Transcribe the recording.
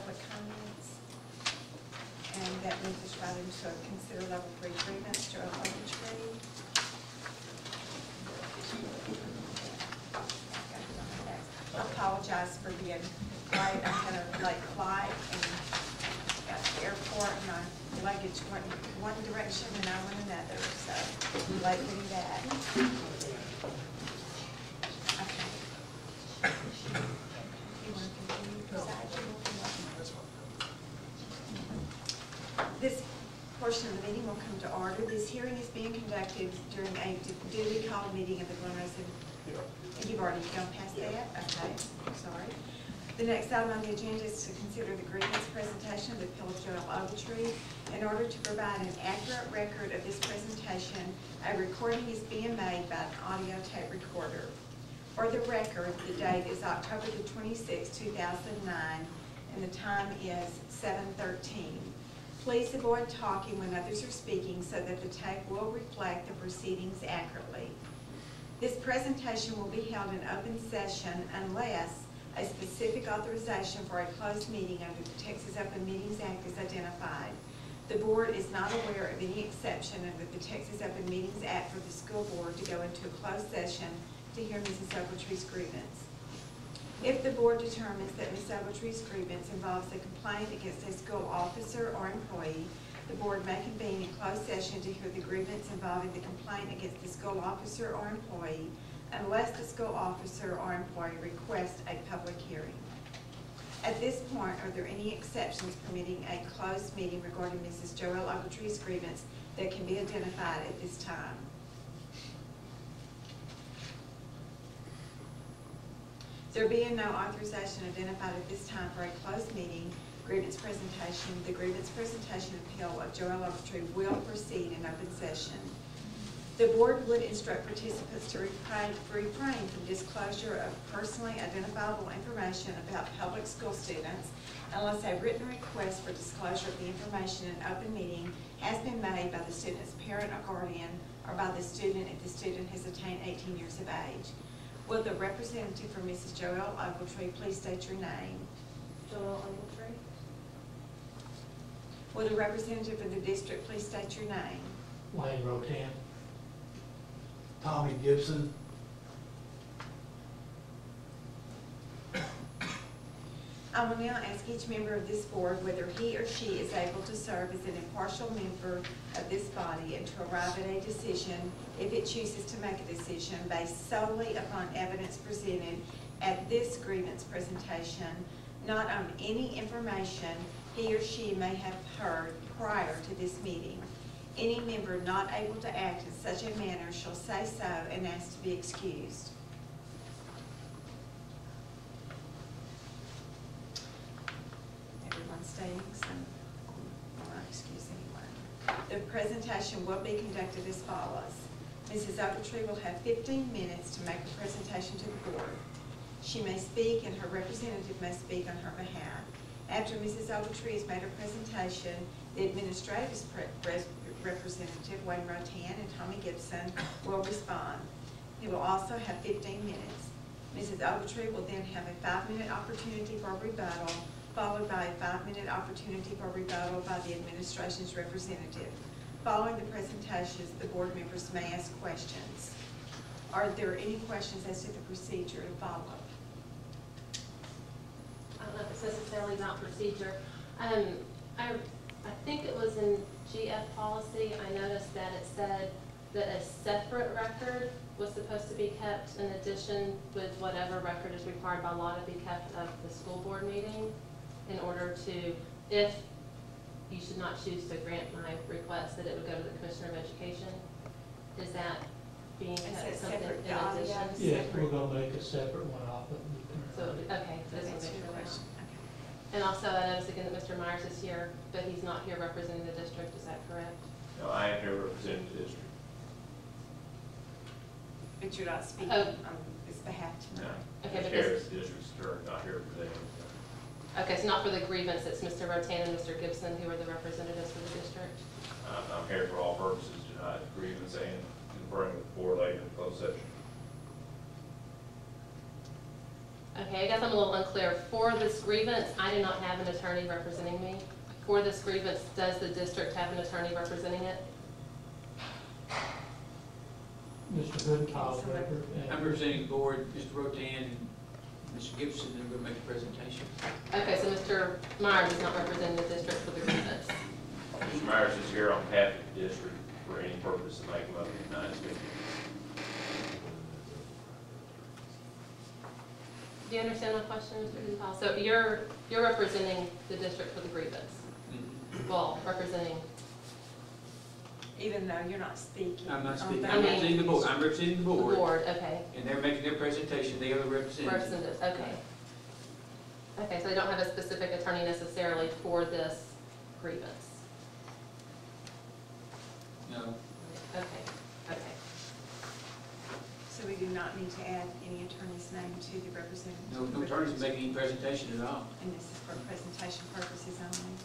public comments. And that moves us right into a consider level 3 grievance. Joelle Ogletree. I apologize for being late. I had a late flight and got to the airport, and my luggage went one direction and I went another, so late getting back. Okay. You want to continue presiding? This portion of the meeting will come to order. This hearing is being conducted during a duly called meeting of the Glen Rose. You've already gone past that? Okay, sorry. The next item on the agenda is to consider the grievance presentation of the appeal of Joelle Ogletree. In order to provide an accurate record of this presentation, a recording is being made by an audio tape recorder. For the record, the date is October the 26th, 2009, and the time is 7:13. Please avoid talking when others are speaking so that the tape will reflect the proceedings accurately. This presentation will be held in open session unless a specific authorization for a closed meeting under the Texas Open Meetings Act is identified. The board is not aware of any exception under the Texas Open Meetings Act for the school board to go into a closed session to hear Mrs. Ogletree's grievance. If the board determines that Ms. Ogletree's grievance involves a complaint against a school officer or employee, the board may convene a closed session to hear the grievance involving the complaint against the school officer or employee unless the school officer or employee requests a public hearing. At this point, are there any exceptions permitting a closed meeting regarding Mrs. Joelle Ogletree's grievance that can be identified at this time? There being no authorization identified at this time for a closed meeting, the grievance presentation appeal of Joelle Ogletree will proceed in open session. The board would instruct participants to refrain from disclosure of personally identifiable information about public school students unless a written request for disclosure of the information in an open meeting has been made by the student's parent or guardian or by the student if the student has attained 18 years of age. Will the representative for Mrs. Joelle Ogletree please state your name? Joelle Ogletree. Will the representative of the district please state your name? Wayne Rotan. Tommy Gibson. I will now ask each member of this board whether he or she is able to serve as an impartial member of this body and to arrive at a decision, if it chooses to make a decision, based solely upon evidence presented at this grievance presentation, not on any information he or she may have heard prior to this meeting. Any member not able to act in such a manner shall say so and ask to be excused. Everyone stating so. I will not excuse anyone. The presentation will be conducted as follows. Mrs. Ogletree will have 15 minutes to make a presentation to the board. She may speak and her representative may speak on her behalf. After Mrs. Ogletree has made her presentation, the administrative representative, Wayne Rotan, and Tommy Gibson will respond. He will also have 15 minutes. Mrs. Ogletree will then have a 5-minute opportunity for rebuttal, followed by a 5-minute opportunity for rebuttal by the administration's representative. Following the presentations, the board members may ask questions. Are there any questions as to the procedure and follow-up? I don't know if it's necessarily about procedure. I think it was in GF policy, I noticed that it said that a separate record was supposed to be kept in addition with whatever record is required by law to be kept of the school board meeting in order to, if you should not choose to grant my request, that it would go to the Commissioner of Education. Is that being kept something in addition? Yeah, we're gonna make a separate one off of it. So, okay, so That's this your will make question. sure. Okay. And also, I noticed again that Mr. Myers is here, but he's not here representing the district, is that correct? No, I am here representing the district. But you're not speaking Oh. on his behalf No. tonight. Okay, but Chair this, is the district's attorney, not here representing. okay, so not for the grievance, it's Mr. Rotan and Mr. Gibson who are the representatives for the district? I'm here for all purposes tonight, grievance and conferring with the board later in closed session. Okay, I guess I'm a little unclear. For this grievance, I do not have an attorney representing me. For this grievance, does the district have an attorney representing it? Mr. Good, Kyle Becker, I'm and representing the board, Mr. Rotan and Mr. Gibson, and we'll make a presentation. Okay, so Mr. Myers is not representing the district for the grievance. Mr. Myers is here on behalf of the district for any purpose to make him up in the United States. Do you understand my question, Mr. Gonzalez? So you're representing the district for the grievance? Well, representing, Even though you're not speaking. I'm not on speaking, that. I'm representing the board, I'm representing the the board, board, okay. and they're making their presentation, they are the representatives. Representatives, okay. Okay, so they don't have a specific attorney necessarily for this grievance? No, Okay, okay. So we do not need to add any attorney's name to the representative? no attorneys making any presentation at all. And this is for presentation purposes only?